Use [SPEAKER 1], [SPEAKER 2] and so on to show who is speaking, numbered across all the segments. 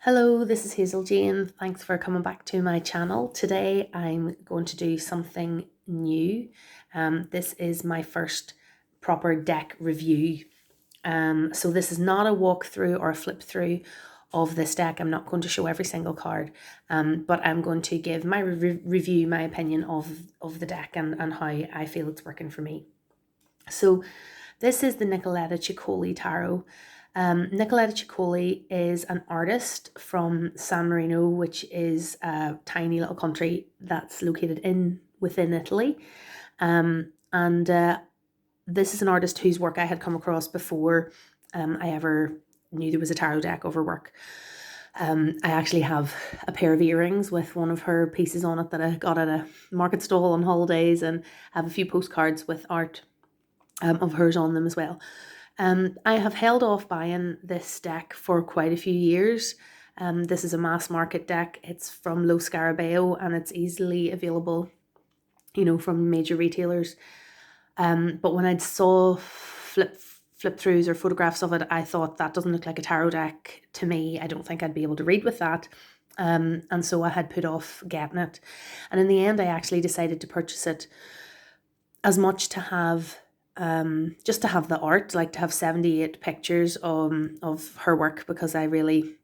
[SPEAKER 1] Hello, this is Hazel Jane. Thanks for coming back to my channel. Today I'm going to do something new. This is my first proper deck review. So this is not a walkthrough or a flip through of this deck. I'm not going to show every single card, but I'm going to give my review, my opinion of the deck and how I feel it's working for me. So this is the Nicolletta Ceccoli Tarot. Nicolletta Ceccoli is an artist from San Marino, which is a tiny little country that's located within Italy. This is an artist whose work I had come across before I ever knew there was a tarot deck of her work. I actually have a pair of earrings with one of her pieces on it that I got at a market stall on holidays, and have a few postcards with art of hers on them as well. I have held off buying this deck for quite a few years. This is a mass market deck. It's from Lo Scarabeo and it's easily available, from major retailers. But when I saw flip throughs or photographs of it, I thought that doesn't look like a tarot deck to me. I don't think I'd be able to read with that. And so I had put off getting it. And in the end, I actually decided to purchase it as much to have just to have the art, like to have 78 pictures of her work, because I really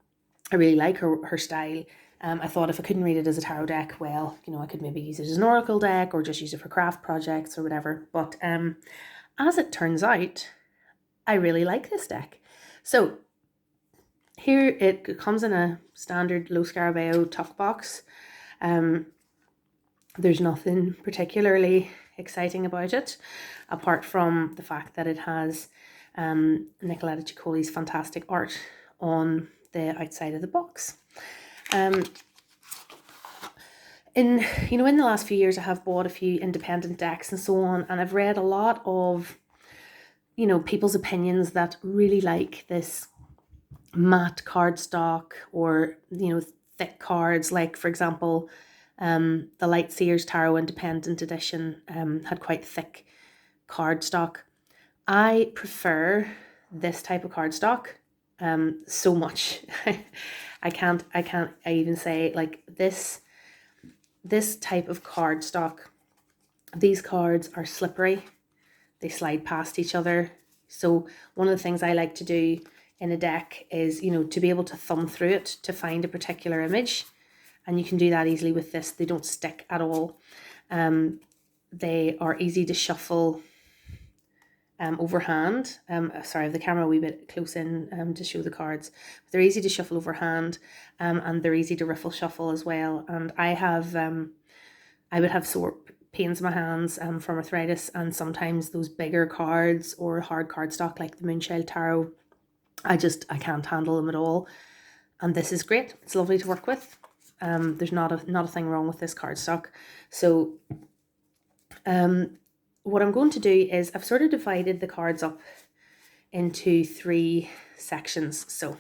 [SPEAKER 1] like her style. I thought if I couldn't read it as a tarot deck, well, I could maybe use it as an oracle deck or just use it for craft projects or whatever. But as it turns out, I really like this deck. So here it comes in a standard Lo Scarabeo tuck box. There's nothing particularly exciting about it, apart from the fact that it has Nicolletta Ceccoli's fantastic art on the outside of the box. In the last few years, I have bought a few independent decks and so on, and I've read a lot of people's opinions that really like this matte cardstock or thick cards. Like, for example, the Lightseers Tarot Independent Edition had quite thick cardstock. I prefer this type of cardstock so much. I can't even say, like, this type of cardstock. These cards are slippery. They slide past each other. So one of the things I like to do in a deck is, to be able to thumb through it to find a particular image. And you can do that easily with this. They don't stick at all. They are easy to shuffle overhand. Sorry, I have the camera a wee bit close in to show the cards. They're easy to shuffle overhand, and they're easy to riffle shuffle as well. And I would have sore pains in my hands from arthritis, and sometimes those bigger cards or hard cardstock like the Moonchild Tarot, I can't handle them at all. And this is great. It's lovely to work with. There's not a thing wrong with this cardstock. So what I'm going to do is I've sort of divided the cards up into 3 sections. So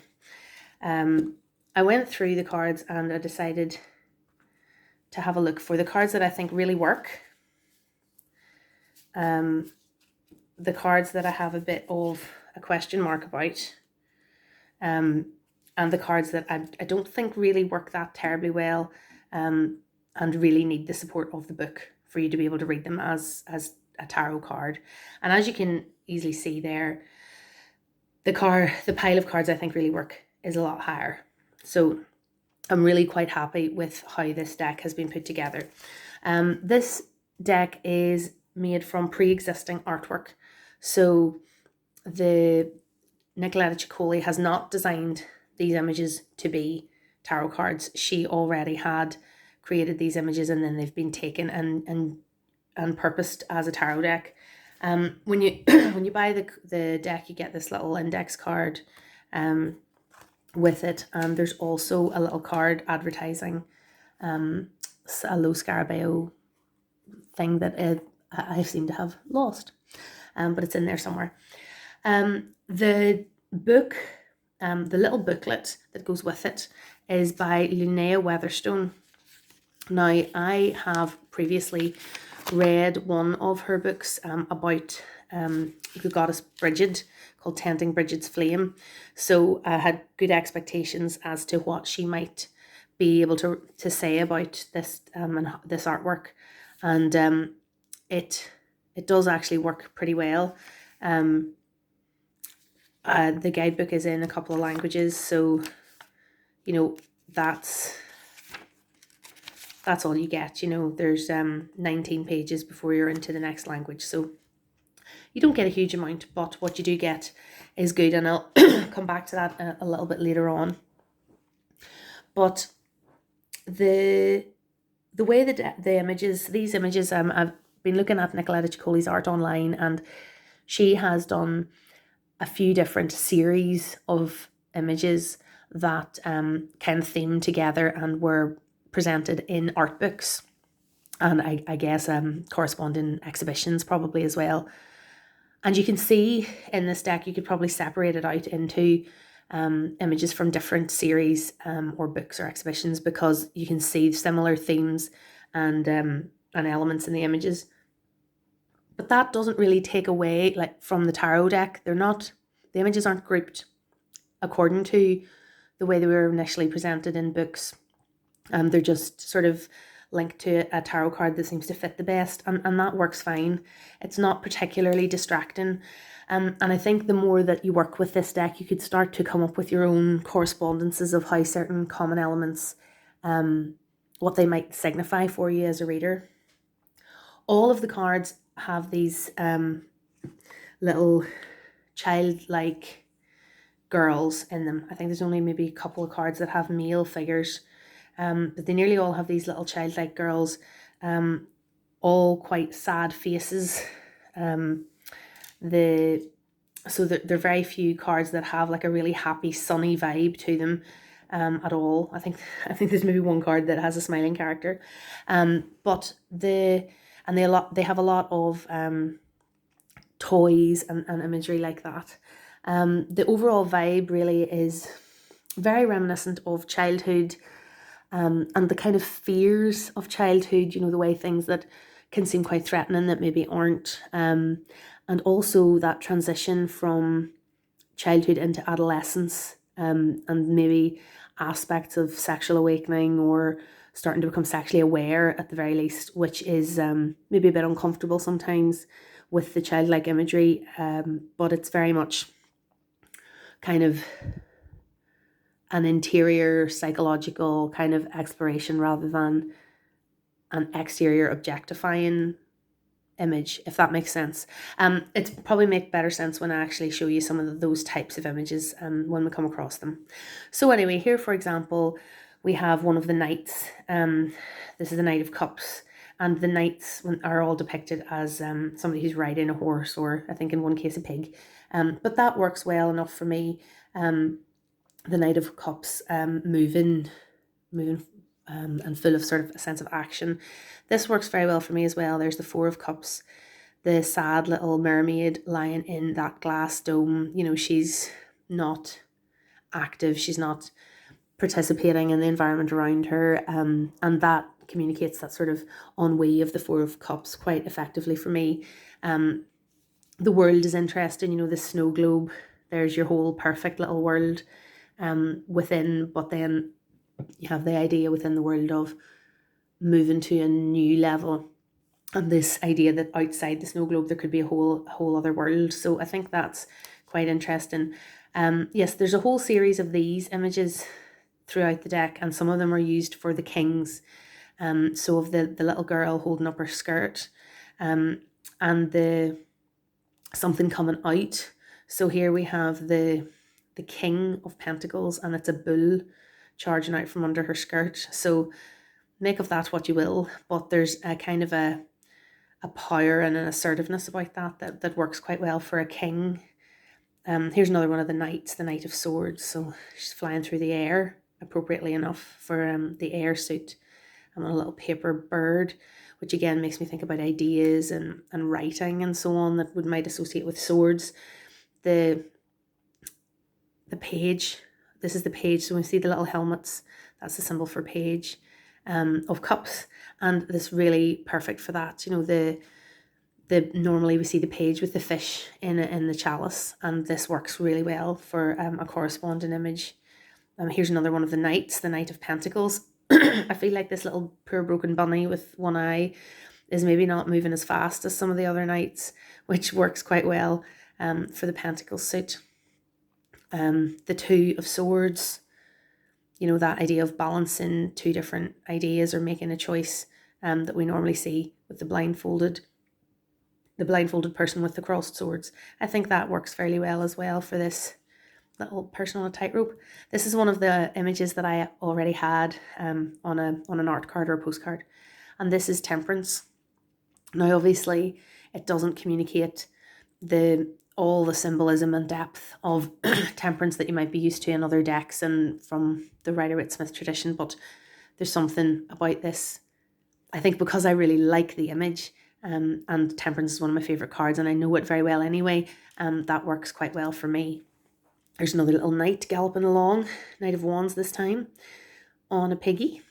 [SPEAKER 1] I went through the cards and I decided to have a look for the cards that I think really work. The cards that I have a bit of a question mark about. And the cards that I don't think really work that terribly well, and really need the support of the book for you to be able to read them as a tarot card. And as you can easily see there, the pile of cards I think really work is a lot higher. So I'm really quite happy with how this deck has been put together. This deck is made from pre-existing artwork. So the Nicolletta Ceccoli has not designed these images to be tarot cards. She already had created these images, and then they've been taken and purposed as a tarot deck. When you buy the deck, you get this little index card with it, and there's also a little card advertising a Lo Scarabeo thing that I seem to have lost, but it's in there somewhere. The book, the little booklet that goes with it, is by Linnea Weatherstone. Now, I have previously read one of her books about the goddess Bridget, called Tending Bridget's Flame. So I had good expectations as to what she might be able to say about this and this artwork, and it does actually work pretty well. The guidebook is in a couple of languages, so you know that's all you get. You know, there's 19 pages before you're into the next language, so you don't get a huge amount, but what you do get is good, and I'll come back to that a little bit later on. But the way that these images, I've been looking at Nicolletta Ceccoli's art online, and she has done a few different series of images that kind of theme together and were presented in art books, and I guess corresponding exhibitions probably as well. And you can see in this deck, you could probably separate it out into images from different series or books or exhibitions, because you can see similar themes and elements in the images. But that doesn't really take away from the tarot deck. The images aren't grouped according to the way they were initially presented in books. They're just sort of linked to a tarot card that seems to fit the best, and that works fine. It's not particularly distracting. And I think the more that you work with this deck, you could start to come up with your own correspondences of how certain common elements, what they might signify for you as a reader. All of the cards have these little childlike girls in them. I think there's only maybe a couple of cards that have male figures, but they nearly all have these little childlike girls, all quite sad faces. There are very few cards that have like a really happy, sunny vibe to them at all. I think there's maybe one card that has a smiling character, but they have a lot of toys and imagery like that. The overall vibe really is very reminiscent of childhood, and the kind of fears of childhood, you know, the way things that can seem quite threatening that maybe aren't, and also that transition from childhood into adolescence, and maybe aspects of sexual awakening or starting to become sexually aware at the very least, which is maybe a bit uncomfortable sometimes with the childlike imagery, but it's very much kind of an interior psychological kind of exploration rather than an exterior objectifying image, if that makes sense. It's probably make better sense when I actually show you some of those types of images when we come across them. So anyway, here for example, we have one of the knights. This is the Knight of Cups, and the knights are all depicted as somebody who's riding a horse, or I think in one case a pig. But that works well enough for me. The Knight of Cups moving and full of sort of a sense of action. This works very well for me as well. There's the Four of Cups, the sad little mermaid lying in that glass dome. You know, she's not active, she's not participating in the environment around her, and that communicates that sort of ennui of the Four of Cups quite effectively for me. The world is interesting, you know, the snow globe, there's your whole perfect little world within, but then you have the idea within the world of moving to a new level, and this idea that outside the snow globe there could be a whole other world. So I think that's quite interesting. Yes, there's a whole series of these images throughout the deck, and some of them are used for the kings. So of the little girl holding up her skirt, and the something coming out. So here we have the King of Pentacles, and it's a bull charging out from under her skirt. So make of that what you will, but there's a kind of a power and an assertiveness about that works quite well for a king. Here's another one of the knights, the Knight of Swords. So she's flying through the air, appropriately enough for the air suit. And a little paper bird, which again makes me think about ideas and writing and so on that might associate with swords. The page, this is the page, so when we see the little helmets, that's the symbol for page of cups, and this really perfect for that. You know, the normally we see the page with the fish in the chalice, and this works really well for a corresponding image. Here's another one of the knights, the Knight of Pentacles. I feel like this little poor broken bunny with one eye is maybe not moving as fast as some of the other knights, which works quite well for the Pentacles suit. The Two of Swords, you know, that idea of balancing two different ideas or making a choice that we normally see with the blindfolded person with the crossed swords. I think that works fairly well as well for this little person on a tightrope. This is one of the images that I already had on an art card or a postcard, and this is Temperance. Now obviously it doesn't communicate all the symbolism and depth of temperance that you might be used to in other decks and from the Rider-Waite-Smith tradition, but there's something about this, I think, because I really like the image, and temperance is one of my favourite cards and I know it very well anyway, that works quite well for me. There's another little knight galloping along, Knight of Wands this time, on a piggy.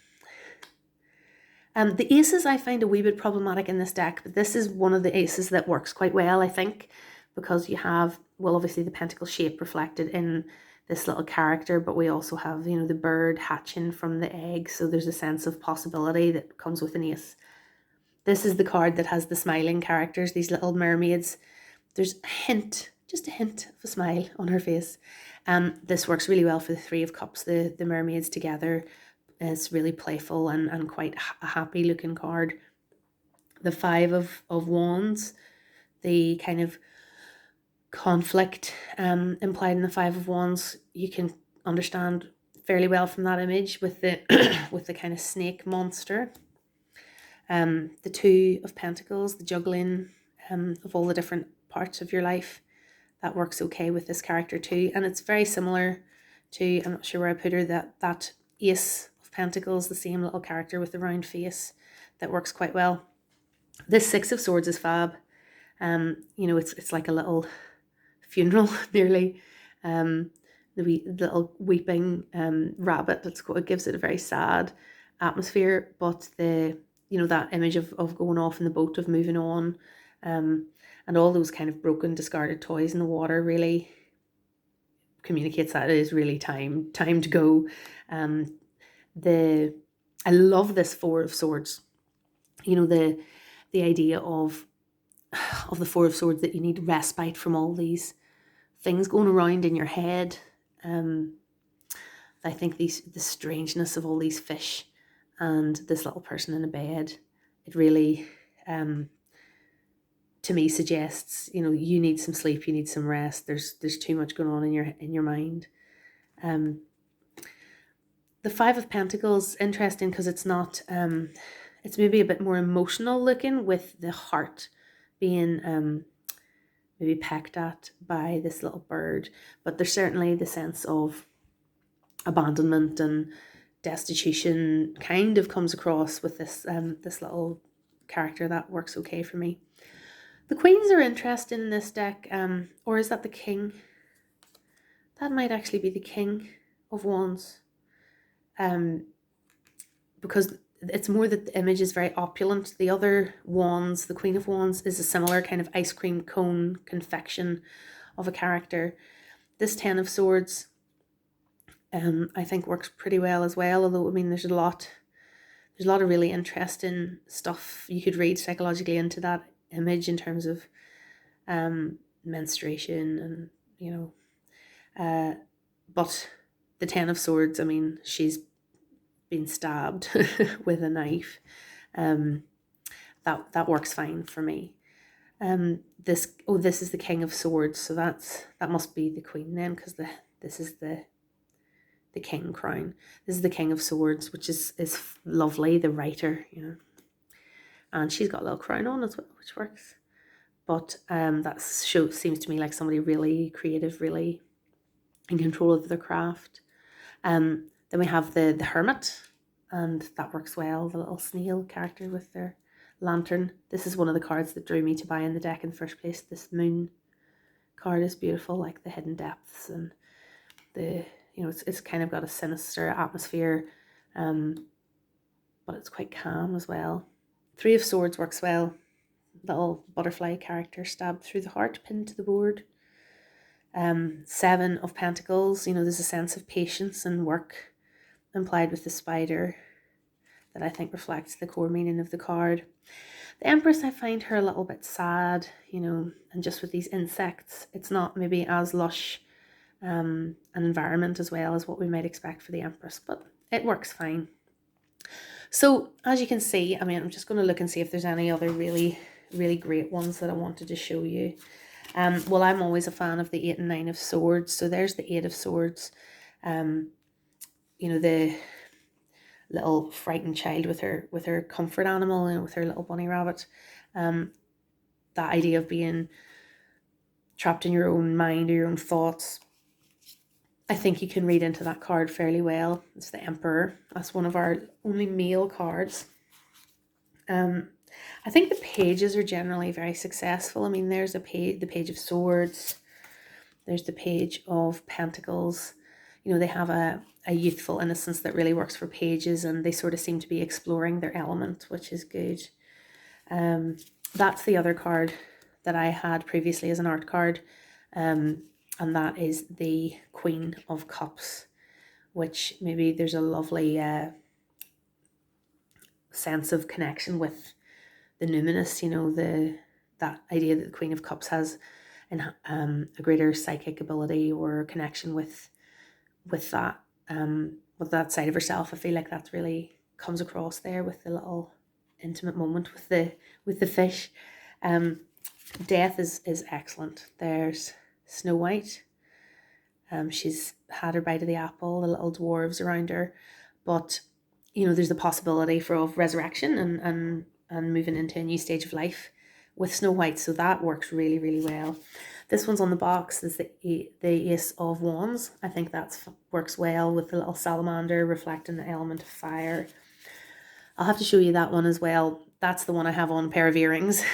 [SPEAKER 1] The aces I find a wee bit problematic in this deck, but this is one of the aces that works quite well, I think, because you have, well, obviously the pentacle shape reflected in this little character, but we also have, you know, the bird hatching from the egg, so there's a sense of possibility that comes with an ace. This is the card that has the smiling characters, these little mermaids. There's a hint, just a hint of a smile on her face. This works really well for the Three of Cups, the mermaids together. It's really playful and quite a happy looking card. The Five of Wands, the kind of conflict implied in the Five of Wands, you can understand fairly well from that image with the with the kind of snake monster. The Two of Pentacles, the juggling of all the different parts of your life, that works okay with this character too, and it's very similar to, I'm not sure where I put her, that Ace of Pentacles, the same little character with the round face, that works quite well. This Six of Swords is fab. You know, it's like a little funeral nearly. The little weeping rabbit, it gives it a very sad atmosphere, but the, you know, that image of going off in the boat, of moving on, and all those kind of broken, discarded toys in the water really communicates that it is really time to go. I love this Four of Swords. You know, the idea of the Four of Swords, that you need respite from all these things going around in your head. I think the strangeness of all these fish and this little person in a bed, it really, to me, suggests, you know, you need some sleep, you need some rest. There's too much going on in your mind. The Five of Pentacles, interesting because it's not, it's maybe a bit more emotional looking, with the heart being maybe pecked at by this little bird, but there's certainly the sense of abandonment and destitution kind of comes across with this this little character. That works okay for me. The Queens are interesting in this deck, or is that the King? That might actually be the King of Wands, because it's more that the image is very opulent. The other wands, the Queen of Wands, is a similar kind of ice cream cone confection of a character. This Ten of Swords, I think works pretty well as well, although, I mean, there's a lot of really interesting stuff you could read psychologically into that image in terms of menstruation and, you know, but the Ten of Swords, I mean, she's been stabbed with a knife. That works fine for me. This is the King of Swords, so that must be the Queen then, because this is the King crown. This is the King of Swords, which is lovely, the writer, you know, and she's got a little crown on as well, which works. But that seems to me like somebody really creative, really in control of their craft. Then we have the Hermit, and that works well, the little snail character with their lantern. This is one of the cards that drew me to buy in the deck in the first place. This Moon card is beautiful, like the hidden depths, and the, you know, it's kind of got a sinister atmosphere, but it's quite calm as well. Three of Swords works well. little butterfly character stabbed through the heart, pinned to the board. 7 of Pentacles, there's a sense of patience and work implied with the spider that I think reflects the core meaning of the card. The Empress, I find her a little bit sad, and just with these insects, it's not maybe as lush an environment as well as what we might expect for the Empress, but it works fine. So as you can see, I'm just going to look and see if there's any other really, really great ones that I wanted to show you. Well, I'm always a fan of the 8 and 9 of Swords. So there's the 8 of Swords. The little frightened child with her comfort animal and with her little bunny rabbit. That idea of being trapped in your own mind or your own thoughts. I think you can read into that card fairly well. It's the Emperor. That's one of our only male cards. I think the pages are generally very successful. There's the Page of Swords. There's the Page of Pentacles. They have a youthful innocence that really works for pages, and they sort of seem to be exploring their element, which is good. That's the other card that I had previously as an art card, and that is the Queen of Cups, which maybe there's a lovely sense of connection with the numinous, that idea that the Queen of Cups has a greater psychic ability or connection with that side of herself. I feel like that really comes across there with the little intimate moment with the fish. Death is excellent. There's Snow White. She's had her bite of the apple, the little dwarves around her, but there's the possibility of resurrection and moving into a new stage of life with Snow White, so that works really, really well. This one's on the box is the Ace of Wands. I think that works well with the little salamander reflecting the element of fire. I'll have to show you that one as well. That's the one I have on a pair of earrings.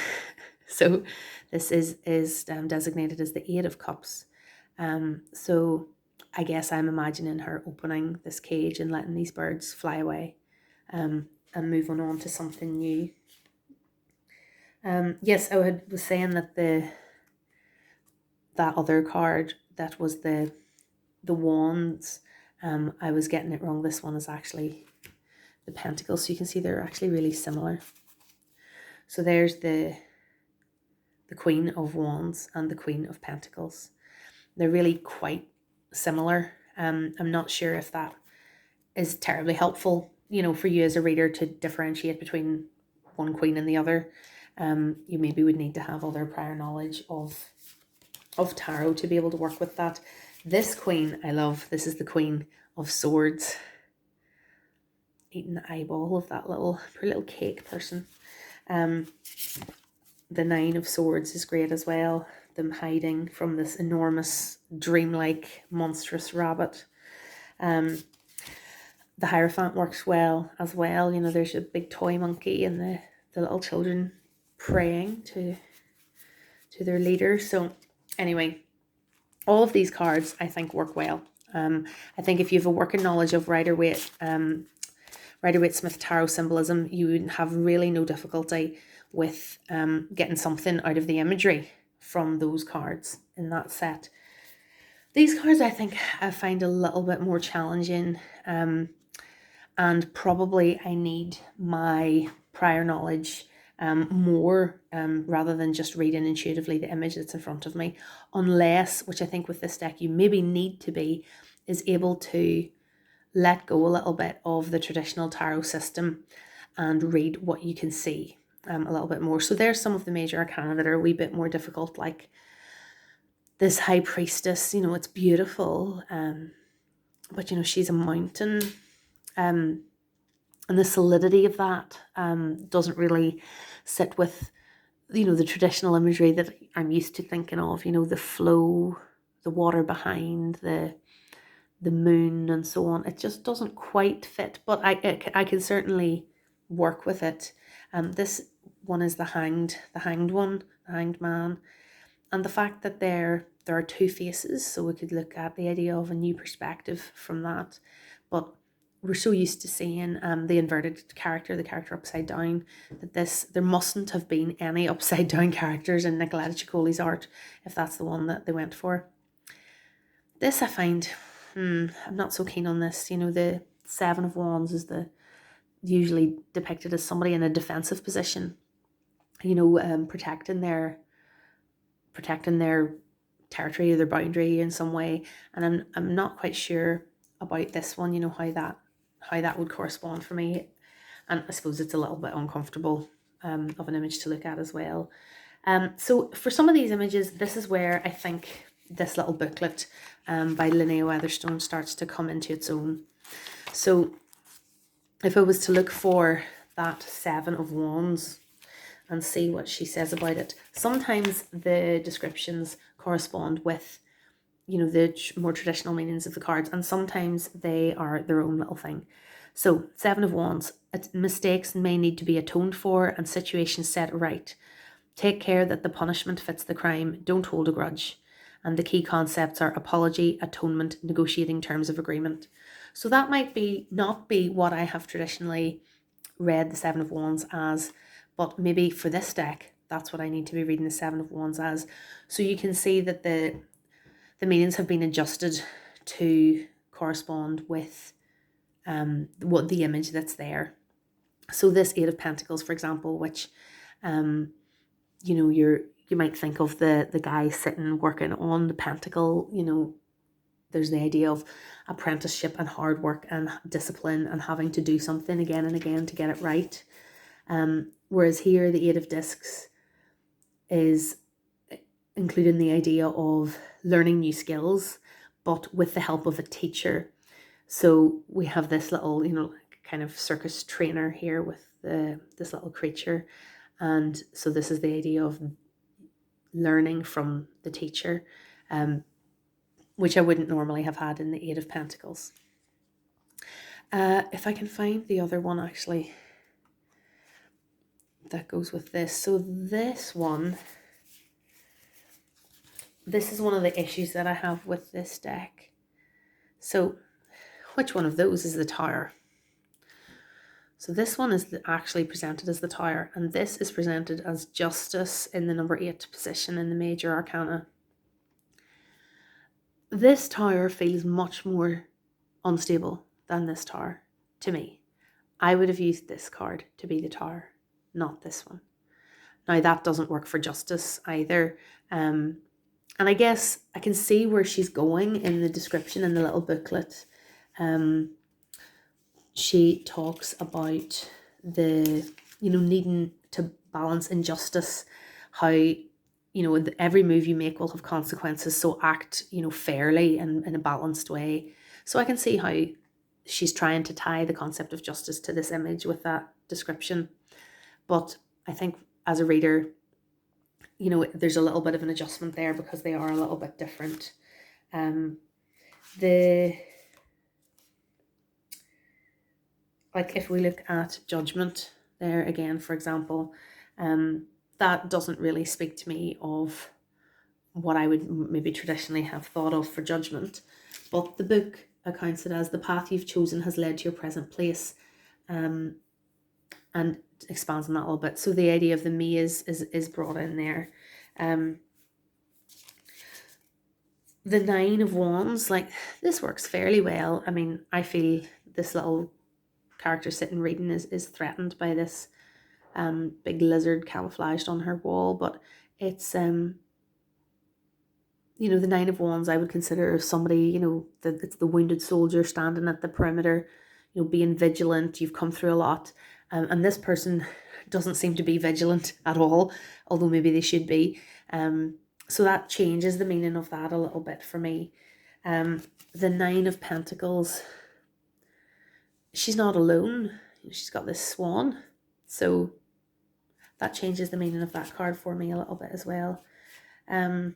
[SPEAKER 1] So this is designated as the 8 of Cups. So I guess I'm imagining her opening this cage and letting these birds fly away, and moving on to something new. Yes, I was saying that that other card that was the Wands, I was getting it wrong. This one is actually the Pentacles, so you can see they're actually really similar. So there's the Queen of Wands and the Queen of Pentacles. They're really quite similar. I'm not sure if that is terribly helpful, for you as a reader to differentiate between one queen and the other. You maybe would need to have other prior knowledge of tarot to be able to work with that. This queen I love. This is the Queen of Swords, eating the eyeball of that poor little cake person. The 9 of Swords is great as well. Them hiding from this enormous, dreamlike, monstrous rabbit. The Hierophant works well as well. There's a big toy monkey and the little children praying to their leader. So anyway, all of these cards I think work well. I think if you have a working knowledge of Rider-Waite Smith tarot symbolism, you would have really no difficulty with getting something out of the imagery from those cards in that set. These cards I think I find a little bit more challenging, and probably I need my prior knowledge more, rather than just reading intuitively the image that's in front of me, unless, which I think with this deck you maybe need to be, is able to let go a little bit of the traditional tarot system and read what you can see a little bit more. So there's some of the major arcana that are a wee bit more difficult, like this High Priestess. It's beautiful, but she's a mountain, and the solidity of that doesn't really sit with the traditional imagery that I'm used to thinking of. The flow, the water behind, the moon and so on. It just doesn't quite fit, but I can certainly work with it. This one is the hanged man, and the fact that there are two faces, so we could look at the idea of a new perspective from that. But we're so used to seeing the inverted character, the character upside down, that there mustn't have been any upside down characters in Nicolletta Ceccoli's art, if that's the one that they went for. This I find, I'm not so keen on this. You know, the Seven of Wands is usually depicted as somebody in a defensive position, you know, protecting their territory or their boundary in some way. And I'm not quite sure about this one, you know, how that would correspond for me. And I suppose it's a little bit uncomfortable of an image to look at as well. So for some of these images, this is where I think this little booklet by Linnea Weatherstone starts to come into its own. So if I was to look for that Seven of Wands and see what she says about it, sometimes the descriptions correspond with, you know, the more traditional meanings of the cards, and sometimes they are their own little thing. So, Seven of Wands, mistakes may need to be atoned for and situations set right. Take care that the punishment fits the crime, don't hold a grudge. And the key concepts are apology, atonement, negotiating terms of agreement. So that might not be what I have traditionally read the Seven of Wands as, but maybe for this deck, that's what I need to be reading the Seven of Wands as. So you can see that the meanings have been adjusted to correspond with what the image that's there. So this Eight of Pentacles, for example, which you know, you might think of the guy sitting working on the pentacle. You know, there's the idea of apprenticeship and hard work and discipline and having to do something again and again to get it right. Whereas here, the Eight of Discs is including the idea of learning new skills, but with the help of a teacher. So we have this little, you know, kind of circus trainer here with this little creature. And so this is the idea of learning from the teacher, which I wouldn't normally have had in the Eight of Pentacles. If I can find the other one actually that goes with this. So this is one of the issues that I have with this deck. So which one of those is the Tower? So this one is actually presented as the Tower, and this is presented as Justice in the number 8 position in the Major Arcana. This Tower feels much more unstable than this Tower to me. I would have used this card to be the Tower, not this one. Now that doesn't work for Justice either. And I guess I can see where she's going in the description in the little booklet. She talks about needing to balance injustice, how, every move you make will have consequences. So act, fairly and in a balanced way. So I can see how she's trying to tie the concept of justice to this image with that description. But I think as a reader, there's a little bit of an adjustment there because they are a little bit different. If we look at Judgment there again, for example, that doesn't really speak to me of what I would maybe traditionally have thought of for Judgment. But the book accounts it as the path you've chosen has led to your present place, and expands on that a little bit. So the idea of the me is brought in there. The Nine of Wands, this works fairly well. I mean, I feel this little character sitting reading is threatened by this big lizard camouflaged on her wall, but it's the Nine of Wands I would consider somebody, that it's the wounded soldier standing at the perimeter, being vigilant. You've come through a lot, and this person doesn't seem to be vigilant at all, although maybe they should be. So that changes the meaning of that a little bit for me. The Nine of Pentacles, she's not alone. She's got this swan. So that changes the meaning of that card for me a little bit as well. I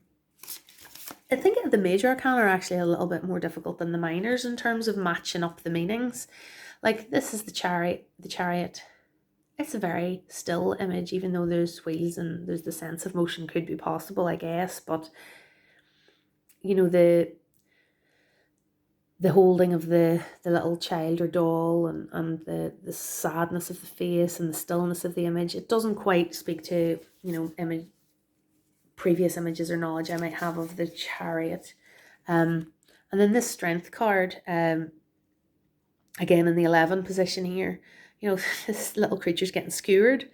[SPEAKER 1] think the Major Arcana are actually a little bit more difficult than the minors in terms of matching up the meanings. This is the Chariot. It's a very still image, even though there's wheels and there's the sense of motion could be possible, I guess. But, the the holding of the little child or doll, and the sadness of the face and the stillness of the image. It doesn't quite speak to, previous images or knowledge I might have of the Chariot. And then this Strength card, again in the 11 position here, this little creature's getting skewered,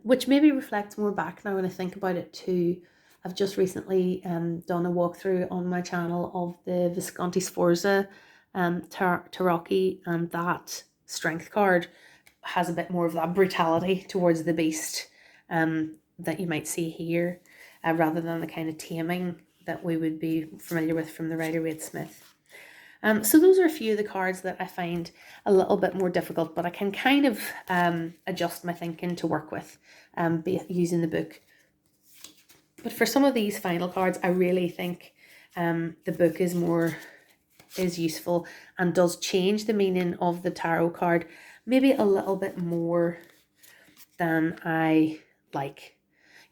[SPEAKER 1] which maybe reflects more back now when I think about it too. I've just recently done a walkthrough on my channel of the Visconti Sforza Tarocchi, and that Strength card has a bit more of that brutality towards the beast that you might see here, rather than the kind of taming that we would be familiar with from the Rider-Waite-Smith. So those are a few of the cards that I find a little bit more difficult, but I can kind of adjust my thinking to work with using the book. But for some of these final cards, I really think the book is useful and does change the meaning of the tarot card maybe a little bit more than I like.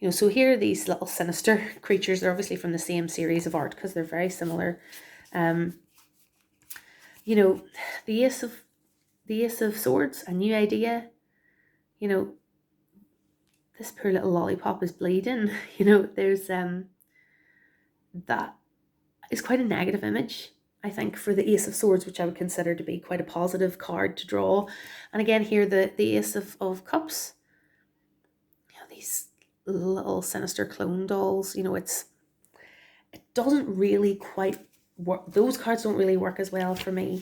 [SPEAKER 1] So here are these little sinister creatures. They're obviously from the same series of art because they're very similar. The Ace of Swords, a new idea. This poor little lollipop is bleeding. There's that is quite a negative image, I think, for the Ace of Swords, which I would consider to be quite a positive card to draw. And again here, the Ace of Cups. These little sinister clone dolls. It doesn't really quite work. Those cards don't really work as well for me.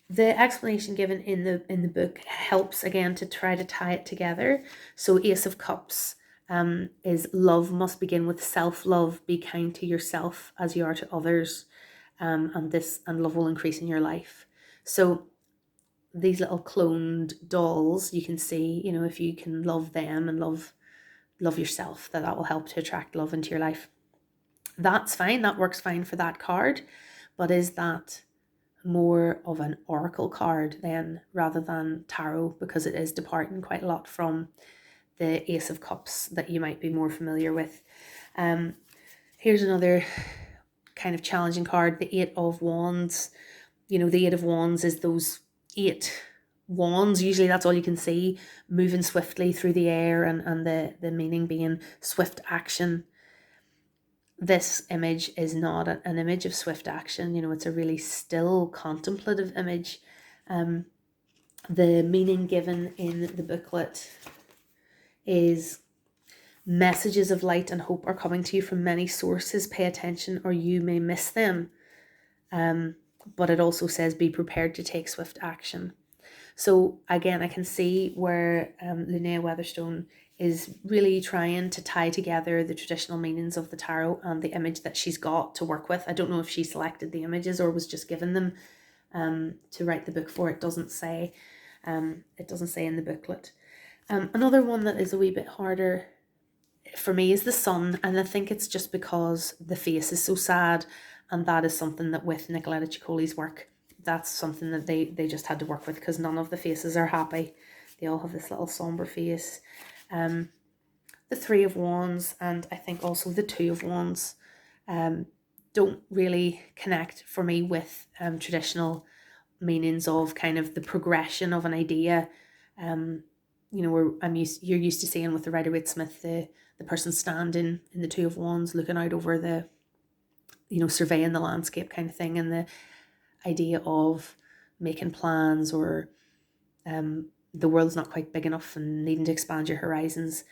[SPEAKER 1] The explanation given in the book helps again to try to tie it together. So Ace of Cups is love must begin with self-love. Be kind to yourself as you are to others, and love will increase in your life. So these little cloned dolls, you can see, if you can love them and love yourself, that will help to attract love into your life. That's fine. That works fine for that card. But is that more of an oracle card then rather than tarot, because it is departing quite a lot from the Ace of Cups that you might be more familiar with? Here's another kind of challenging card, the Eight of Wands. The Eight of Wands is those 8 wands, usually that's all you can see, moving swiftly through the air, and the meaning being swift action. This image is not an image of swift action. It's a really still contemplative image. The meaning given in the booklet is messages of light and hope are coming to you from many sources. Pay attention or you may miss them. But it also says be prepared to take swift action. So again, I can see where Linnea Weatherstone is really trying to tie together the traditional meanings of the tarot and the image that she's got to work with. I don't know if she selected the images or was just given them to write the book for. It doesn't say. It doesn't say in the booklet. Another one that is a wee bit harder for me is the Sun, and I think it's just because the face is so sad, and that is something that with Nicolletta Ceccoli's work, that's something that they just had to work with, because none of the faces are happy. They all have this little somber face. The Three of Wands and I think also the Two of Wands don't really connect for me with traditional meanings of kind of the progression of an idea. Where you're used to seeing with the Rider-Waite-Smith the person standing in the Two of Wands looking out over the, surveying the landscape kind of thing, and the idea of making plans, or the world's not quite big enough and needing to expand your horizons.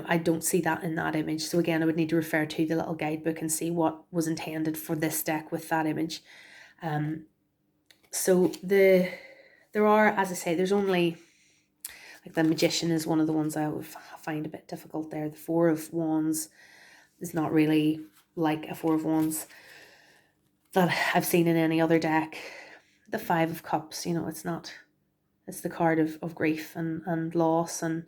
[SPEAKER 1] I don't see that in that image. So again, I would need to refer to the little guidebook and see what was intended for this deck with that image. So there are, as I say, there's only, like the Magician is one of the ones I would find a bit difficult there. The Four of Wands is not really like a Four of Wands that I've seen in any other deck. The Five of Cups, it's the card of grief and loss, and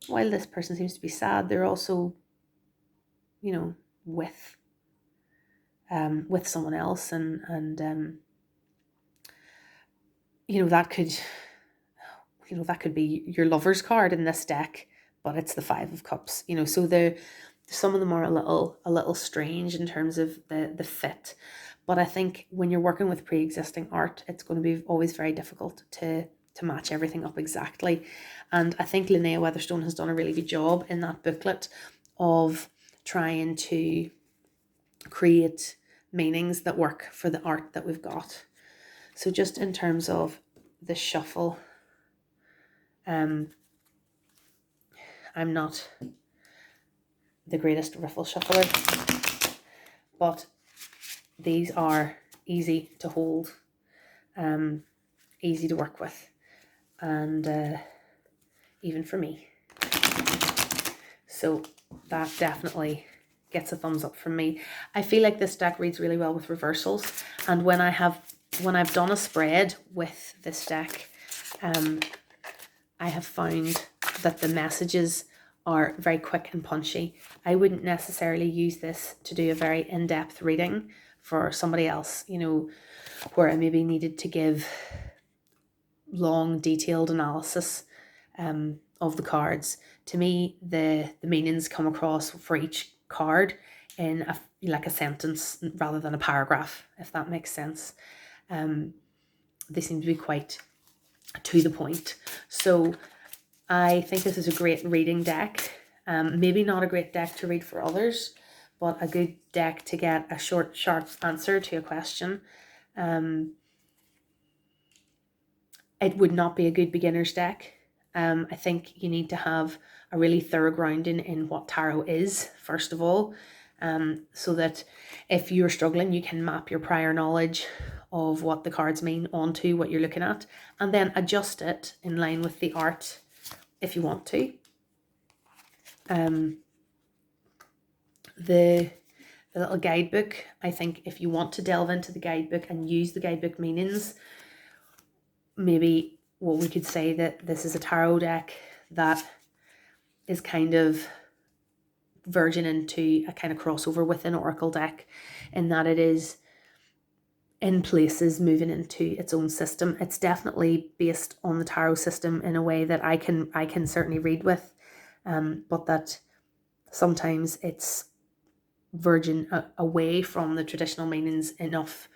[SPEAKER 1] while this person seems to be sad, they're also, with someone else, and that could be your lover's card in this deck, but it's the Five of Cups. So some of them are a little strange in terms of the fit, But I think when you're working with pre-existing art, it's going to be always very difficult to match everything up exactly. And I think Linnea Weatherstone has done a really good job in that booklet of trying to create meanings that work for the art that we've got. So just in terms of the shuffle, I'm not the greatest riffle shuffler, but these are easy to hold, easy to work with, and even for me. So that definitely gets a thumbs up from me. I feel like this deck reads really well with reversals, and when I've done a spread with this deck, I have found that the messages are very quick and punchy. I wouldn't necessarily use this to do a very in-depth reading for somebody else, you know, where I maybe needed to give long, detailed analysis of the cards. To me, the meanings come across for each card in like a sentence rather than a paragraph, if that makes sense. They seem to be quite to the point. So I think this is a great reading deck. Maybe not a great deck to read for others, but a good deck to get a short, sharp answer to a question. It would not be a good beginner's deck. I think you need to have a really thorough grounding in what tarot is, first of all, so that if you're struggling, you can map your prior knowledge of what the cards mean onto what you're looking at, and then adjust it in line with the art if you want to. The little guidebook, I think if you want to delve into the guidebook and use the guidebook meanings, maybe what we could say that this is a tarot deck that is kind of verging into a kind of crossover with an oracle deck, in that it is in places moving into its own system. It's definitely based on the tarot system in a way that I can certainly read with, but that sometimes it's verging away from the traditional meanings enough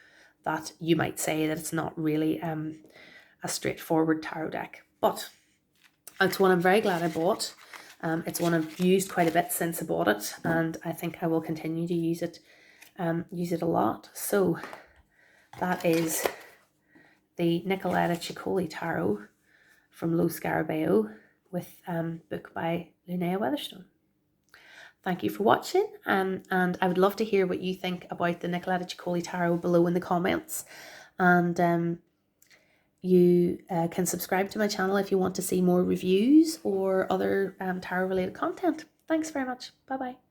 [SPEAKER 1] that you might say that it's not really a straightforward tarot deck. But it's one I'm very glad I bought. It's one I've used quite a bit since I bought it, and I think I will continue to use it a lot. So that is the Nicolletta Ceccoli Tarot from Lo Scarabeo with book by Linnea Weatherstone. Thank you for watching, and I would love to hear what you think about the Nicolletta Ceccoli Tarot below in the comments. And you can subscribe to my channel if you want to see more reviews or other tarot related content. Thanks very much. Bye bye.